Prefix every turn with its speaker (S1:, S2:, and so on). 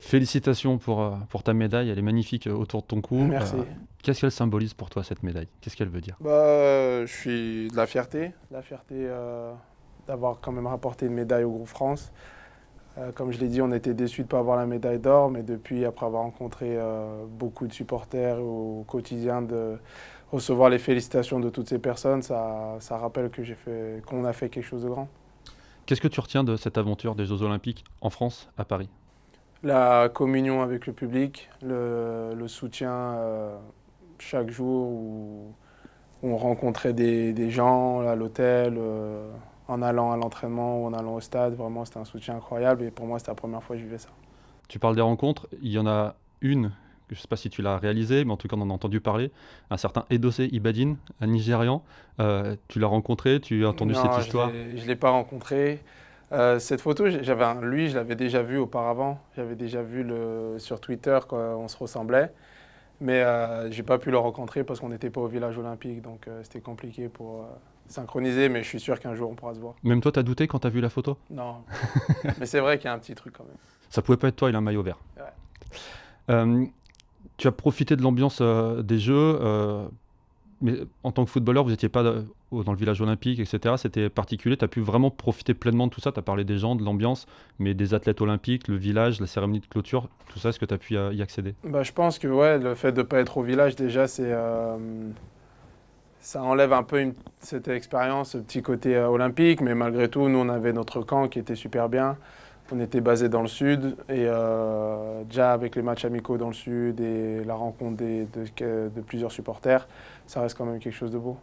S1: Félicitations pour ta médaille, elle est magnifique autour de ton cou.
S2: Merci.
S1: Qu'est-ce qu'elle symbolise pour toi, cette médaille? Qu'est-ce qu'elle veut dire?
S2: Je suis de la fierté d'avoir quand même rapporté une médaille au groupe France. Comme je l'ai dit, on était déçus de ne pas avoir la médaille d'or, mais depuis, après avoir rencontré beaucoup de supporters au quotidien, de recevoir les félicitations de toutes ces personnes, ça rappelle qu'on a fait quelque chose de grand.
S1: Qu'est-ce que tu retiens de cette aventure des Jeux Olympiques en France, à Paris?
S2: La communion avec le public, le soutien chaque jour où on rencontrait des gens à l'hôtel, en allant à l'entraînement ou en allant au stade. Vraiment, c'était un soutien incroyable et pour moi, c'était la première fois que je vivais ça.
S1: Tu parles des rencontres, il y en a une, je ne sais pas si tu l'as réalisée, mais en tout cas on en a entendu parler, un certain Edose Ibadin, un Nigérian. Tu l'as rencontré, tu as entendu cette
S2: Non,
S1: histoire?
S2: je l'ai pas rencontré. Cette photo, lui, je l'avais déjà vu auparavant. J'avais déjà vu sur Twitter quand on se ressemblait. Mais j'ai pas pu le rencontrer parce qu'on n'était pas au village olympique. Donc c'était compliqué pour synchroniser. Mais je suis sûr qu'un jour, on pourra se voir.
S1: Même toi, t'as douté quand t'as vu la photo?
S2: Non. Mais c'est vrai qu'il y a un petit truc quand même.
S1: Ça pouvait pas être toi, il a un maillot vert.
S2: Ouais.
S1: Euh, Tu as profité de l'ambiance des Jeux, mais en tant que footballeur, vous n'étiez pas dans le village olympique, etc. C'était particulier. Tu as pu vraiment profiter pleinement de tout ça. Tu as parlé des gens, de l'ambiance, mais des athlètes olympiques, le village, la cérémonie de clôture, tout ça, est-ce que tu as pu y accéder?
S2: Je pense que ouais, le fait de ne pas être au village, déjà, ça enlève un peu cette expérience, ce petit côté olympique. Mais malgré tout, nous, on avait notre camp qui était super bien. On était basé dans le sud et déjà avec les matchs amicaux dans le sud et la rencontre de plusieurs supporters, ça reste quand même quelque chose de beau.